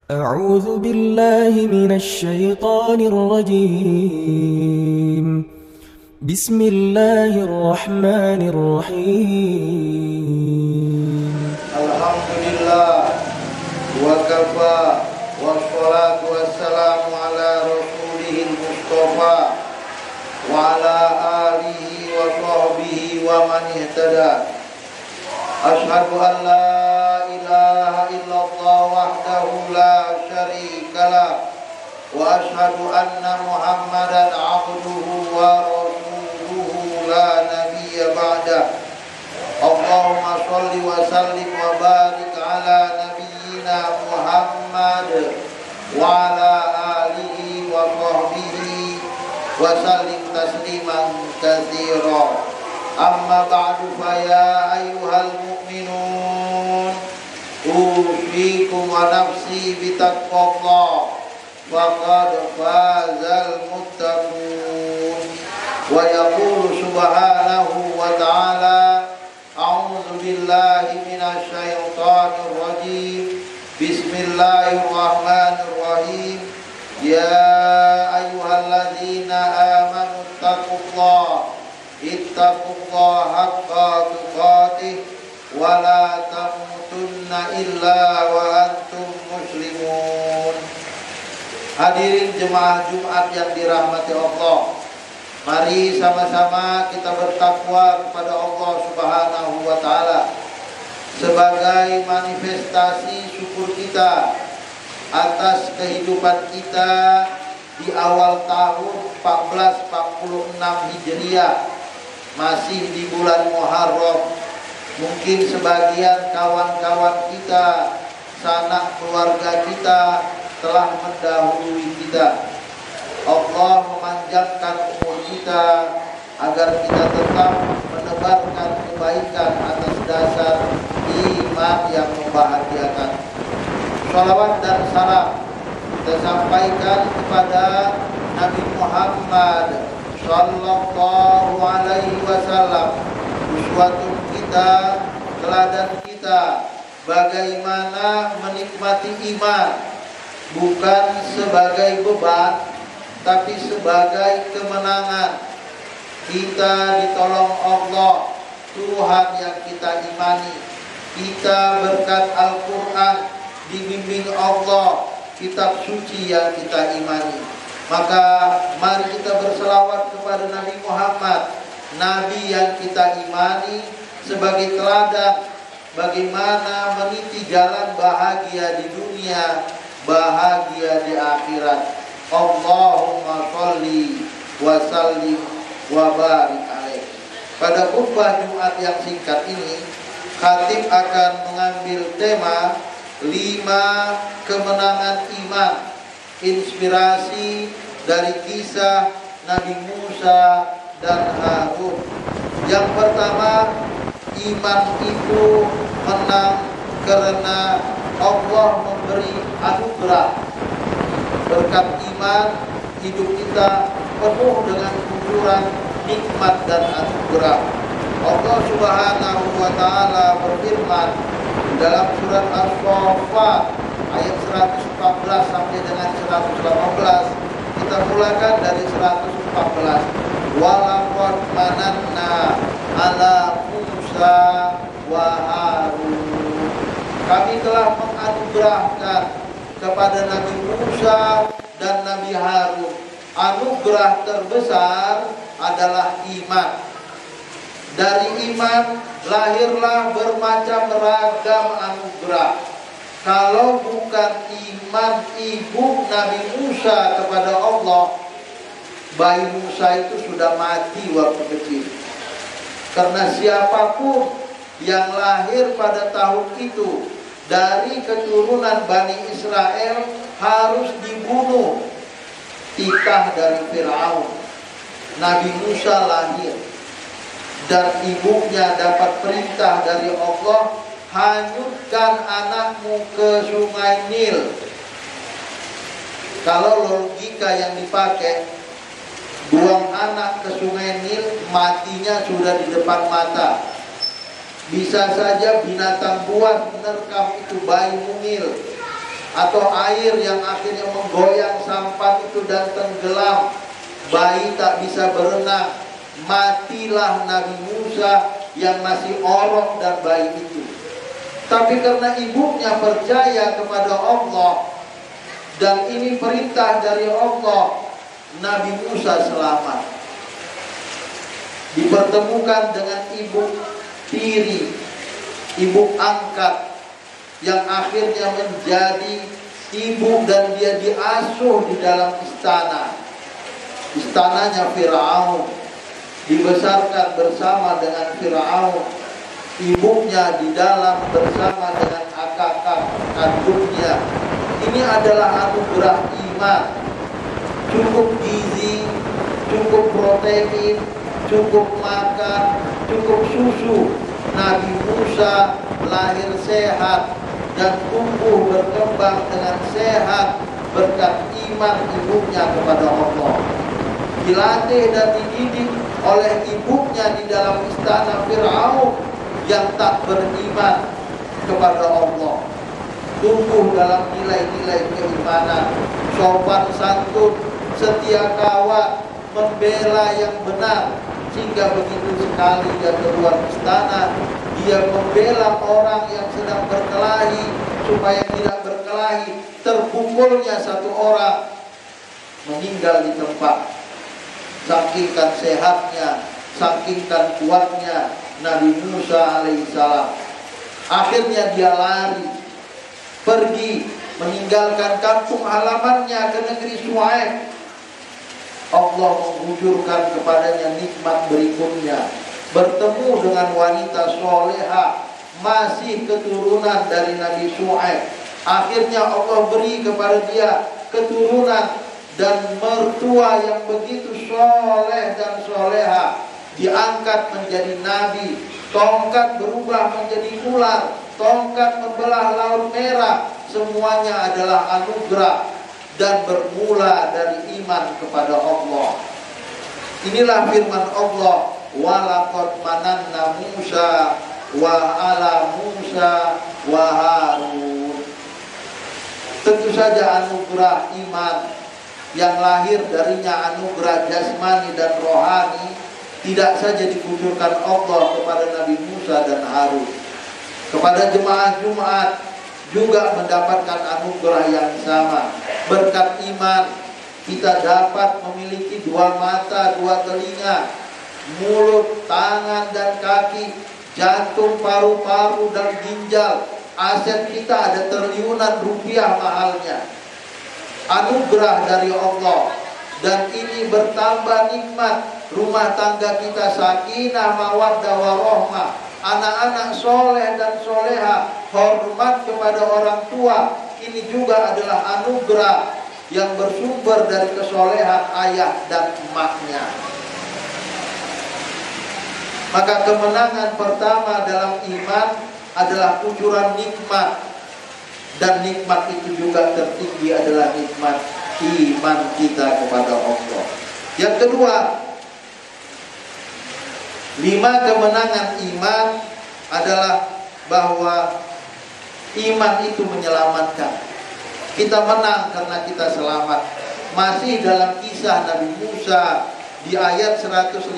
أعوذ بالله من الشيطان الرجيم. بسم الله الرحمن الرحيم. الحمد لله وكفى والصلاة والسلام على رسوله المصطفى وعلى آله وصحبه ومن اهتدى. أشهد أن لا إله إلا الله وحده لا شريك له وأشهد أن محمدا عبده ورسوله لا نبي بعده. اللهم صل وسلم وبارك على نبينا محمد وعلى آله وصحبه وسلم تسليما كثيرا. أما بعد فيا أيها المؤمنون أوصيكم ونفسي بتقوى الله فقد فاز المتقون. ويقول سبحانه وتعالى أعوذ بالله من الشيطان الرجيم بسم الله الرحمن الرحيم. يا أيها الذين آمنوا اتقوا الله حق تقاته ولا تموتن إلا وأنتم مسلمون. Hadirin jemaah Jumat yang dirahmati Allah, mari sama-sama kita bertakwa kepada Allah Subhanahu wa Ta'ala sebagai manifestasi syukur kita atas kehidupan kita di awal tahun 1446 Hijriah, masih di bulan Muharram. Mungkin sebagian kawan-kawan kita, sanak keluarga kita telah mendahului kita. Allah memanjangkan umur kita agar kita tetap menebarkan kebaikan atas dasar iman yang membahagiakan. Shalawat dan salam kita sampaikan kepada Nabi Muhammad sallallahu alaihi wasallam, uswatun kita, teladan kita bagaimana menikmati iman, bukan sebagai beban tapi sebagai kemenangan. Kita ditolong Allah, Tuhan yang kita imani. Kita berkat Al-Quran, dibimbing Allah, kitab suci yang kita imani. Maka mari kita berselawat kepada Nabi Muhammad, Nabi yang kita imani, sebagai teladan bagaimana meniti jalan bahagia di dunia, bahagia di akhirat. Allahumma sholli wa sallim wa barik alaih. Pada khutbah Jumat yang singkat ini, khatib akan mengambil tema 5 kemenangan iman, inspirasi dari kisah Nabi Musa dan Harun. Yang pertama, iman itu menang karena Allah memberi anugerah. Berkat iman, hidup kita penuh dengan kuburan nikmat dan anugerah. Allah Subhanahu wa Ta'ala berfirman dalam surat As-Saffat ayat 114 sampai dengan 118. Kita mulakan dari 114. Walaqad mananna ala Musa wa Harun. Kami telah menganugerahkan kepada Nabi Musa dan Nabi Harun. Anugerah terbesar adalah iman. Dari iman lahirlah bermacam ragam anugerah. Kalau bukan iman ibu Nabi Musa kepada Allah, bayi Musa itu sudah mati waktu kecil. Karena siapapun yang lahir pada tahun itu dari keturunan Bani Israel harus dibunuh. Titah dari Fir'aun. Nabi Musa lahir dan ibunya dapat perintah dari Allah, hanyutkan anakmu ke sungai Nil. Kalau logika yang dipakai, buang anak ke sungai Nil, matinya sudah di depan mata. Bisa saja binatang buas menerkam itu bayi mungil atau air yang akhirnya menggoyang sampan itu dan tenggelam, bayi tak bisa berenang, matilah Nabi Musa yang masih orok dan bayi itu. Tapi karena ibunya percaya kepada Allah dan ini perintah dari Allah, Nabi Musa selamat. Dipertemukan dengan ibu tiri, ibu angkat, yang akhirnya menjadi ibu dan dia diasuh di dalam istana. Istananya Firaun, dibesarkan bersama dengan Firaun. Ibunya di dalam bersama dengan kakak kandungnya. Ini adalah anugerah iman. Cukup gizi, cukup protein, cukup makan, cukup susu. Nabi Musa lahir sehat dan tumbuh berkembang dengan sehat berkat iman ibunya kepada Allah. Dilatih dan dididik oleh ibunya di dalam istana Firaun yang tak beriman kepada Allah. Tumbuh dalam nilai-nilai keimanan, sopan santun, setia kawan, membela yang benar, sehingga begitu sekali dia keluar istana, dia membela orang yang sedang berkelahi supaya tidak berkelahi. Terpukulnya satu orang, meninggal di tempat. Sakingkan sehatnya, sakingkan kuatnya Nabi Musa alaihissalam. Akhirnya dia lari, pergi, meninggalkan kampung halamannya ke negeri Syuaib. Allah mengucurkan kepadanya nikmat berikutnya, bertemu dengan wanita soleha, masih keturunan dari Nabi Syuaib. Akhirnya Allah beri kepada dia keturunan dan mertua yang begitu soleh dan soleha, diangkat menjadi nabi. Tongkat berubah menjadi ular, tongkat membelah laut merah. Semuanya adalah anugerah dan bermula dari iman kepada Allah. Inilah firman Allah, walaqad mananna Musa wa ala Musa wa Harun. Tentu saja anugerah iman yang lahir darinya anugerah jasmani dan rohani tidak saja dikucurkan Allah kepada Nabi Musa dan Harun. Kepada jemaah Jumat juga mendapatkan anugerah yang sama. Berkat iman kita dapat memiliki dua mata, dua telinga, mulut, tangan dan kaki, jantung, paru-paru dan ginjal. Aset kita ada triliunan rupiah mahalnya. Anugerah dari Allah. Dan ini bertambah nikmat. Rumah tangga kita sakinah, mawaddah, warohmah. Anak-anak soleh dan soleha, hormat kepada orang tua. Ini juga adalah anugerah yang bersumber dari kesolehan ayah dan emaknya. Maka kemenangan pertama dalam iman adalah kucuran nikmat. Dan nikmat itu juga tertinggi adalah nikmat iman kita kepada Allah. Yang kedua, 5 kemenangan iman adalah bahwa iman itu menyelamatkan. Kita menang karena kita selamat. Masih dalam kisah Nabi Musa di ayat 115,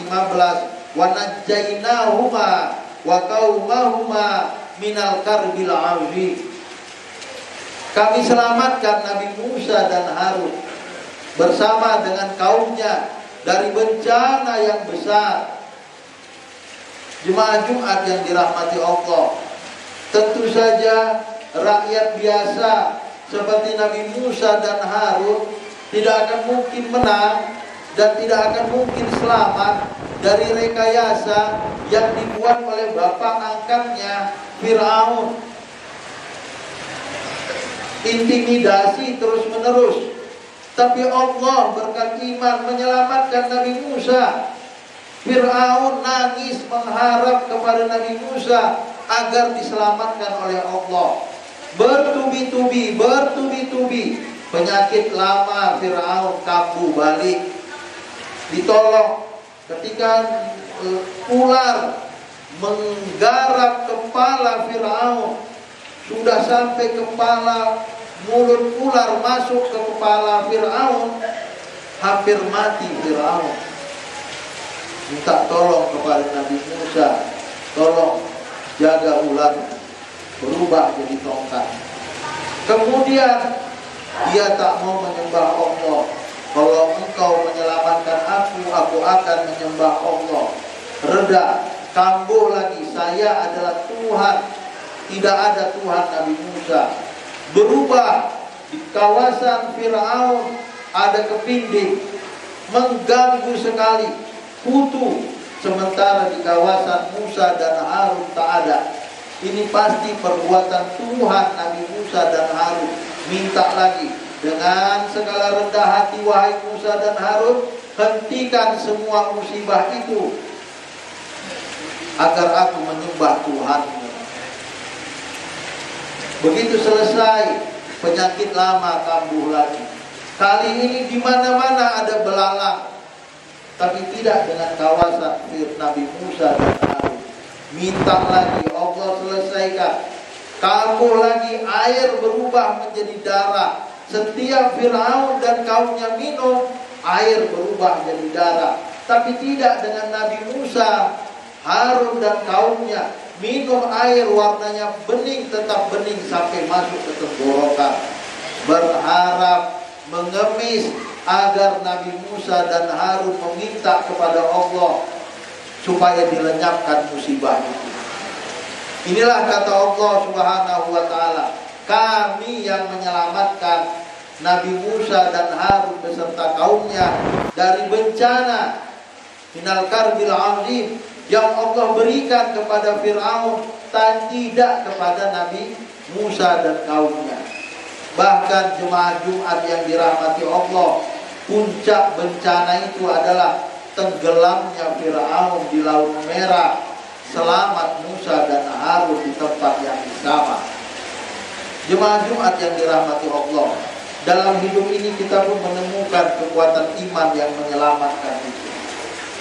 wa najjaynahuma wa qaumahuma minal karbil azim. Kami selamatkan Nabi Musa dan Harun bersama dengan kaumnya dari bencana yang besar. Jemaah Jumat yang dirahmati Allah, tentu saja rakyat biasa seperti Nabi Musa dan Harun tidak akan mungkin menang dan tidak akan mungkin selamat dari rekayasa yang dibuat oleh bapak angkatnya Firaun. Intimidasi terus menerus. Tapi Allah berkat iman menyelamatkan Nabi Musa. Firaun nangis mengharap kepada Nabi Musa agar diselamatkan oleh Allah. Bertubi-tubi penyakit lama Firaun kambuh balik, ditolong. Ketika ular menggarap kepala Firaun, sudah sampai kepala mulut ular masuk ke kepala Fir'aun, hampir mati Fir'aun. Minta tolong kepada Nabi Musa, tolong jaga ular, berubah jadi tongkat. Kemudian dia tak mau menyembah Allah. Kalau engkau menyelamatkan aku akan menyembah Allah. Reda, kambuh lagi, saya adalah Tuhan, tidak ada Tuhan Nabi Musa. Berubah, di kawasan Fir'aun ada kepinding, mengganggu sekali, kutu. Sementara di kawasan Musa dan Harun tak ada. Ini pasti perbuatan Tuhan Nabi Musa dan Harun. Minta lagi, dengan segala rendah hati wahai Musa dan Harun, hentikan semua musibah itu agar aku menyembah Tuhanmu. Begitu selesai, penyakit lama kambuh lagi. Kali ini di mana-mana ada belalang, tapi tidak dengan kawasan Nabi Musa dan Harun. Minta lagi, Allah selesaikan. Kambuh lagi, air berubah menjadi darah. Setiap Fir'aun dan kaumnya minum, air berubah menjadi darah. Tapi tidak dengan Nabi Musa, Harun dan kaumnya. Minum air warnanya bening, tetap bening sampai masuk ke tenggorokan. Berharap, mengemis agar Nabi Musa dan Harun meminta kepada Allah supaya dilenyapkan musibah itu. Inilah kata Allah Subhanahu wa ta'ala, kami yang menyelamatkan Nabi Musa dan Harun beserta kaumnya dari bencana minal karbil azim yang Allah berikan kepada Fir'aun dan tidak kepada Nabi Musa dan kaumnya. Bahkan jemaah Jumat yang dirahmati Allah, puncak bencana itu adalah tenggelamnya Fir'aun di Laut Merah, selamat Musa dan Harun di tempat yang sama. Jemaah Jumat yang dirahmati Allah, dalam hidup ini kita pun menemukan kekuatan iman yang menyelamatkan itu.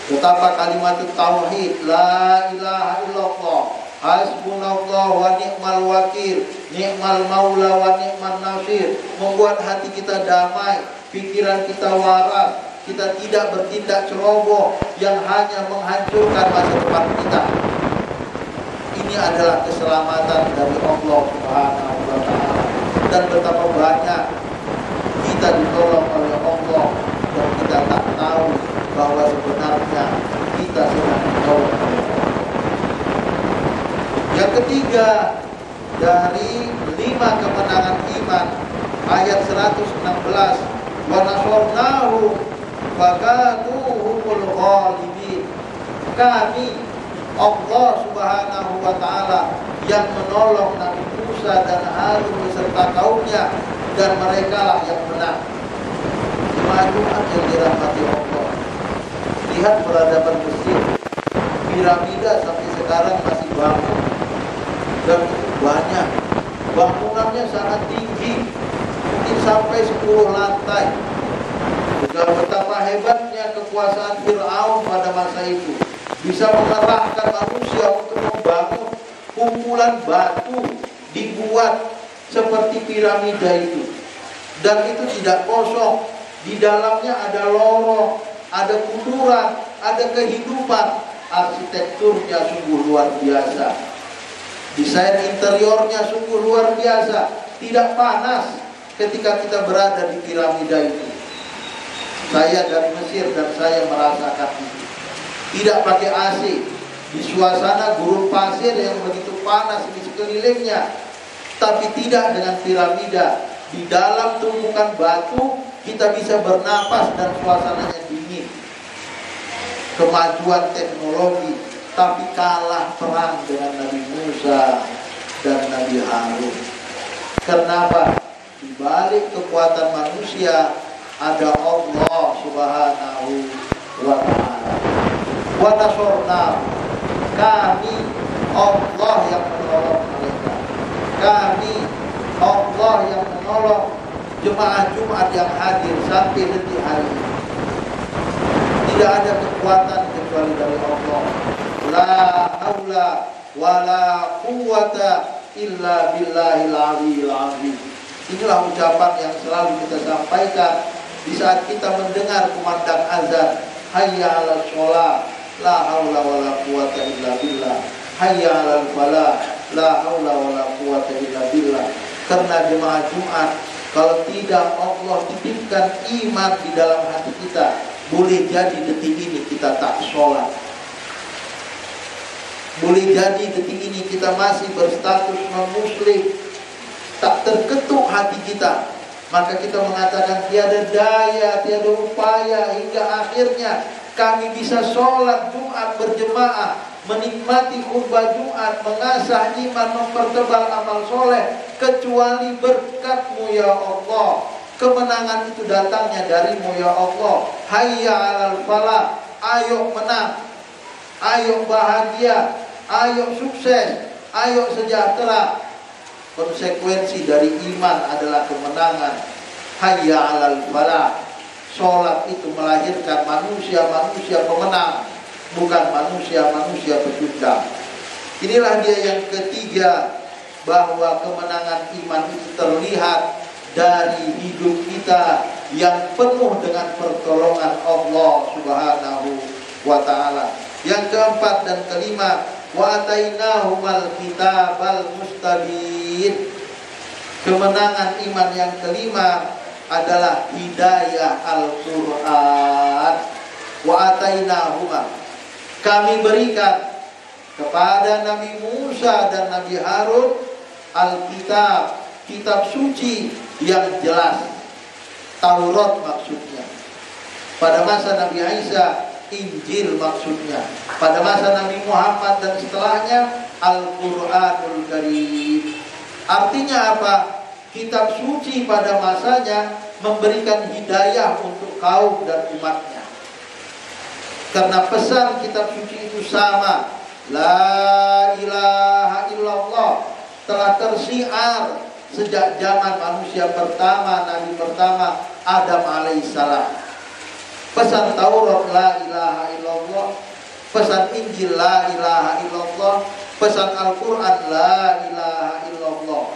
Betapa kalimat tauhid, la ilaha illallah, hasbunallah wa ni'mal wakil, ni'mal maula wa ni'man nasir, membuat hati kita damai, pikiran kita waras, kita tidak bertindak ceroboh yang hanya menghancurkan masa depan kita. Ini adalah keselamatan dari Allah Subhanahu wa ta'ala. Dan betapa banyak kita ditolong oleh Allah dan kita tak tahu bahwa sebenarnya kita sedang ditolong oleh Allah. Yang ketiga, dari 5 kemenangan iman, ayat 116, wa nasarnahu wa kanu humul ghalibin. Kami, Allah Subhanahu wa ta'ala, yang menolong Nabi Musa dan Harun beserta kaumnya, dan merekalah yang menang. Jemaah Jumat yang dirahmati Allah, lihat peradaban Mesir, piramida sampai sekarang masih bangun, dan banyak bangunannya sangat tinggi, mungkin sampai 10 lantai. Dan betapa hebatnya kekuasaan Fir'aun pada masa itu, bisa mengerahkan manusia untuk membangun kumpulan batu dibuat seperti piramida itu. Dan itu tidak kosong, di dalamnya ada lorong, ada kuburan, ada kehidupan. Arsitekturnya sungguh luar biasa, desain interiornya sungguh luar biasa. Tidak panas ketika kita berada di piramida itu. Saya dari Mesir dan saya merasakan itu. Tidak pakai AC, di suasana gurun pasir yang begitu panas di sekelilingnya, tapi tidak dengan piramida. Di dalam tumpukan batu kita bisa bernapas dan suasananya dingin. Kemajuan teknologi, tapi kalah perang dengan Nabi Musa dan Nabi Harun. Kenapa? Di balik kekuatan manusia ada Allah Subhanahu wa ta'ala. Wa nasorna, kami Allah yang menolong mereka. Kami Allah yang menolong jemaah Jumat yang hadir sampai detik hari ini. Tidak ada kekuatan kecuali dari Allah. La haula wa la quwwata illa billahil aliyyil azim. Inilah ucapan yang selalu kita sampaikan di saat kita mendengar kumandang azan. Hayya 'alas shalah, la haula wala quwata illa billah. Hayya 'alal falah, la haula wala quwata illa billah. Karena jemaah Jumat, kalau tidak Allah titipkan iman di dalam hati kita, boleh jadi detik ini kita tak sholat. Boleh jadi detik ini kita masih berstatus non-muslim, tak terketuk hati kita. Maka kita mengatakan tiada daya, tiada upaya, hingga akhirnya kami bisa sholat Jumat berjemaah, menikmati khutbah Jumat, mengasah iman, mempertebal amal soleh, kecuali berkat-Mu ya Allah. Kemenangan itu datangnya dari-Mu ya Allah. Hayya 'alal falah, ayo menang, ayo bahagia, ayo sukses, ayo sejahtera. Konsekuensi dari iman adalah kemenangan. Hayya 'alal falah. Sholat itu melahirkan manusia-manusia pemenang, bukan manusia-manusia pecundang. Inilah dia yang ketiga, bahwa kemenangan iman itu terlihat dari hidup kita yang penuh dengan pertolongan Allah Subhanahu wa ta'ala. Yang keempat dan kelima, wa atainahumal kitabal mustabin. Kemenangan iman yang kelima adalah hidayah Al-Quran. Wa atainahuma, kami berikan kepada Nabi Musa dan Nabi Harun Alkitab, kitab suci yang jelas, Taurat maksudnya. Pada masa Nabi Isa, Injil maksudnya. Pada masa Nabi Muhammad dan setelahnya, Al-Quranul Karim. Artinya apa? Kitab suci pada masanya memberikan hidayah untuk kaum dan umatnya. Karena pesan kitab suci itu sama, la ilaha illallah, telah tersiar sejak zaman manusia pertama, Nabi pertama Adam alaihissalam. Pesan Taurat la ilaha illallah, pesan Injil la ilaha illallah, pesan Al-Quran la ilaha illallah.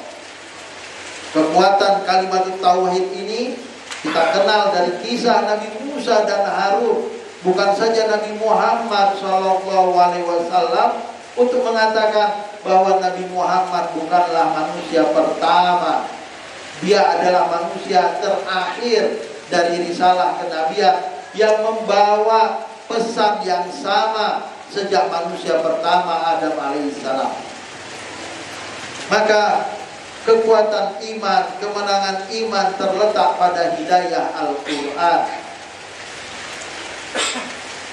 Kekuatan kalimat tauhid ini kita kenal dari kisah Nabi Musa dan Harun. Bukan saja Nabi Muhammad SAW untuk mengatakan bahwa Nabi Muhammad bukanlah manusia pertama, dia adalah manusia terakhir dari risalah kenabian yang membawa pesan yang sama sejak manusia pertama Adam alaihissalam. Maka kekuatan iman, kemenangan iman terletak pada hidayah Al-Quran.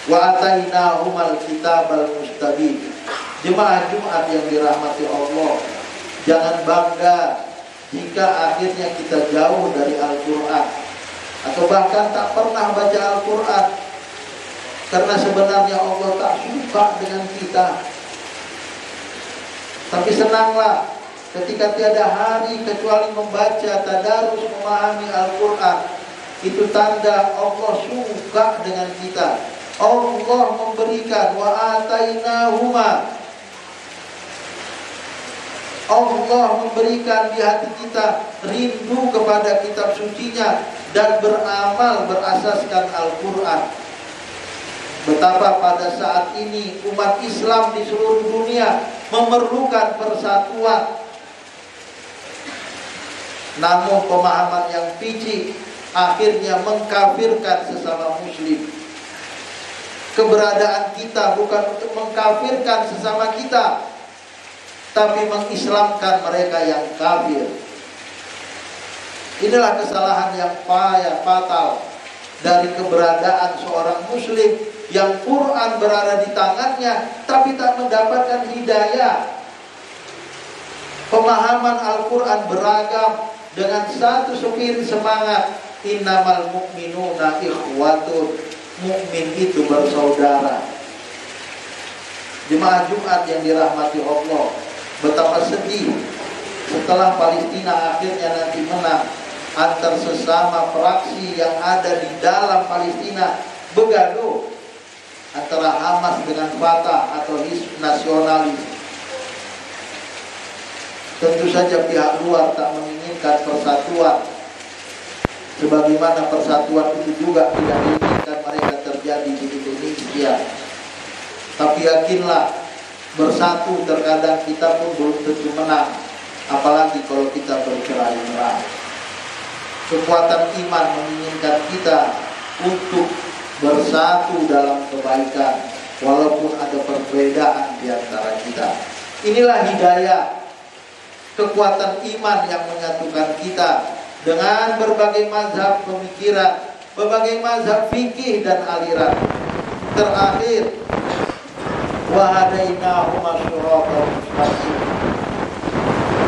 Wa atainahumal kitabal mustabin. Jemaah Jumat yang dirahmati Allah, jangan bangga jika akhirnya kita jauh dari Al-Quran, atau bahkan tak pernah baca Al-Quran. Karena sebenarnya Allah tak suka dengan kita. Tapi senanglah ketika tiada hari kecuali membaca, tadarus, memahami Al-Quran. Itu tanda Allah suka dengan kita. Allah memberikan, wa atainahuma, Allah memberikan di hati kita rindu kepada kitab sucinya dan beramal berasaskan Al-Quran. Betapa pada saat ini umat Islam di seluruh dunia memerlukan persatuan. Namun pemahaman yang picik akhirnya mengkafirkan sesama muslim. Keberadaan kita bukan untuk mengkafirkan sesama kita, tapi mengislamkan mereka yang kafir. Inilah kesalahan yang fatal dari keberadaan seorang muslim yang Quran berada di tangannya tapi tak mendapatkan hidayah. Pemahaman Al-Quran beragam dengan satu spirit semangat, innamal mu'minuna ikhwatun. Mukmin itu bersaudara. Jemaah Jumat yang dirahmati Allah, betapa sedih setelah Palestina akhirnya nanti menang, antar sesama fraksi yang ada di dalam Palestina begaduh antara Hamas dengan Fatah atau Hizb nasionalis. Tentu saja pihak luar tak menginginkan persatuan, sebagaimana persatuan itu juga tidak diinginkan mereka terjadi di Indonesia. Tapi yakinlah, bersatu terkadang kita pun belum tentu menang, apalagi kalau kita bercerai-berai. Kekuatan iman menginginkan kita untuk bersatu dalam kebaikan, walaupun ada perbedaan di antara kita. Inilah hidayah, kekuatan iman yang menyatukan kita dengan berbagai mazhab pemikiran, berbagai mazhab fikih dan aliran. Terakhir, wahadainahuma syiratal mustaqim.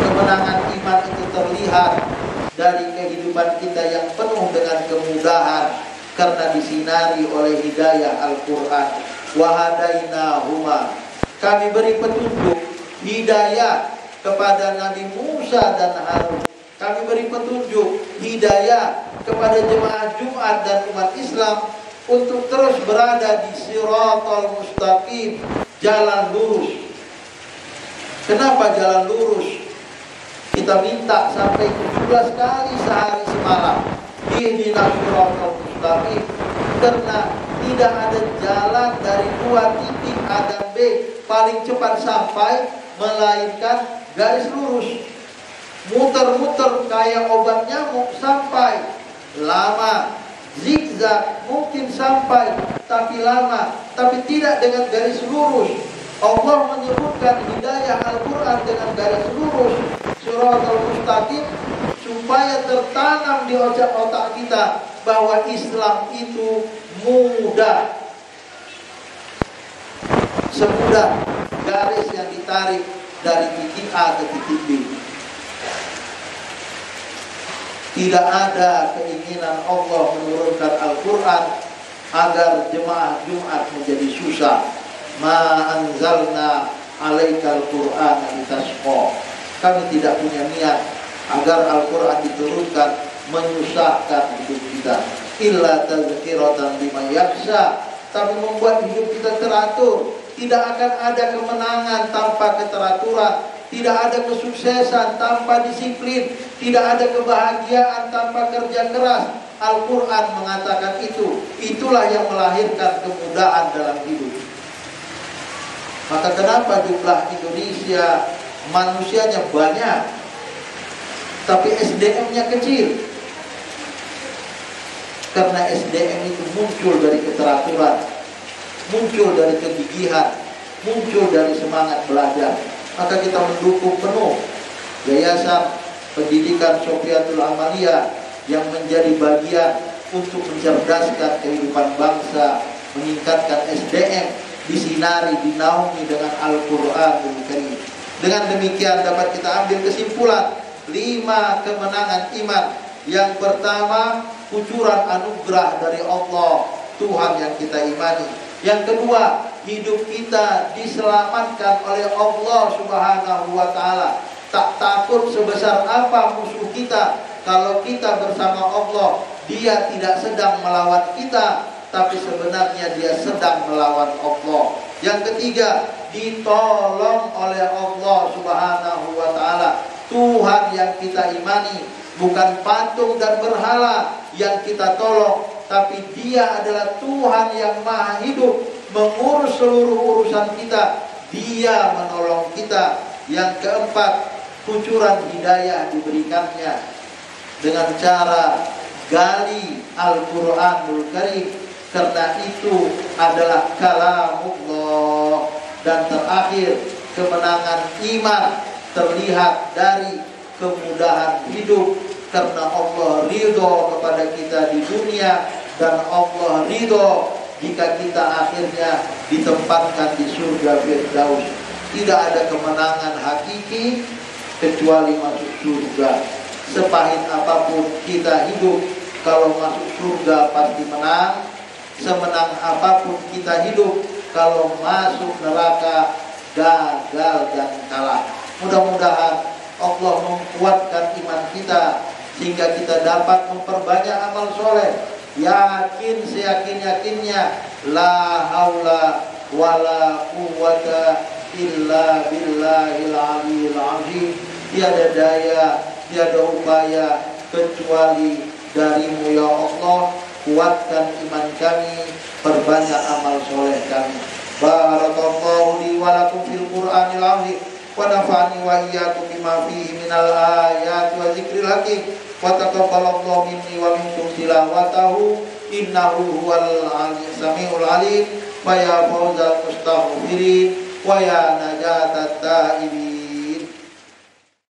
Kemenangan iman itu terlihat dari kehidupan kita yang penuh dengan kemudahan karena disinari oleh hidayah Al-Quran. Wahadainahuma, kami beri petunjuk hidayah kepada Nabi Musa dan Harun. Kami beri petunjuk hidayah kepada jemaah Jumat dan umat Islam untuk terus berada di Shiratal Mustaqim, jalan lurus. Kenapa jalan lurus? Kita minta sampai 17 kali sehari semalam, ihdinas Shiratal Mustaqim, karena tidak ada jalan dari dua titik A dan B paling cepat sampai, melainkan garis lurus. Muter-muter kayak obat nyamuk sampai lama, zigzag mungkin sampai tapi lama, tapi tidak dengan garis lurus. Allah menyebutkan hidayah Al-Quran dengan garis lurus, Shiratal Mustaqim, supaya tertanam di otak kita bahwa Islam itu mudah, semudah garis yang ditarik dari titik A ke titik B. Tidak ada keinginan Allah menurunkan Al-Quran agar jemaah Jumat menjadi susah. Ma anzalna alaikal Qur'ana litasqa. Kami tidak punya niat agar Al-Quran diturunkan menyusahkan hidup kita. Illa tazkiratan liman yakhsha, tapi membuat hidup kita teratur. Tidak akan ada kemenangan tanpa keteraturan. Tidak ada kesuksesan tanpa disiplin. Tidak ada kebahagiaan tanpa kerja keras. Al-Quran mengatakan itu. Itulah yang melahirkan kemudahan dalam hidup. Maka kenapa jumlah Indonesia manusianya banyak, tapi SDM-nya kecil? Karena SDM itu muncul dari keteraturan, muncul dari kegigihan, muncul dari semangat belajar. Maka kita mendukung penuh Yayasan Pendidikan Sofyatul Amaliyah yang menjadi bagian untuk mencerdaskan kehidupan bangsa, meningkatkan SDM, disinari, dinaungi dengan Al-Quranul Karim. Dengan demikian dapat kita ambil kesimpulan 5 kemenangan iman. Yang pertama, kucuran anugerah dari Allah, Tuhan yang kita imani. Yang kedua, hidup kita diselamatkan oleh Allah Subhanahu wa ta'ala. Tak takut sebesar apa musuh kita, kalau kita bersama Allah, dia tidak sedang melawan kita, tapi sebenarnya dia sedang melawan Allah. Yang ketiga, ditolong oleh Allah Subhanahu wa ta'ala. Tuhan yang kita imani, bukan patung dan berhala yang kita tolong, tapi dia adalah Tuhan yang maha hidup, mengurus seluruh urusan kita. Dia menolong kita. Yang keempat, kucuran hidayah diberikannya dengan cara gali Al-Quranul Karim, karena itu adalah kalamullah. Dan terakhir, kemenangan iman terlihat dari kemudahan hidup, karena Allah ridho kepada kita di dunia, dan Allah ridho jika kita akhirnya ditempatkan di surga Firdaus. Tidak ada kemenangan hakiki kecuali masuk surga. Sepahit apapun kita hidup, kalau masuk surga pasti menang. Semenang apapun kita hidup, kalau masuk neraka gagal dan kalah. Mudah-mudahan Allah menguatkan iman kita sehingga kita dapat memperbanyak amal soleh. Yakin seyakin-yakinnya, la haula wala quwwata illa billahil aliyyil azim. tiada daya, tiada upaya kecuali darimu ya Allah. Kuatkan iman kami, perbanyak amal soleh kami. Barakallahu li wa lakum fil Qur'anil azim, wa nafa'ani wa iyyakum bima fihi minal ayati wa dzikril hakim, wa taqabbalallahu minni wa minkum tilawatahu innahu huwal samiul alim, wa ya fawzal mustaghfirin wa ya najatat taibin.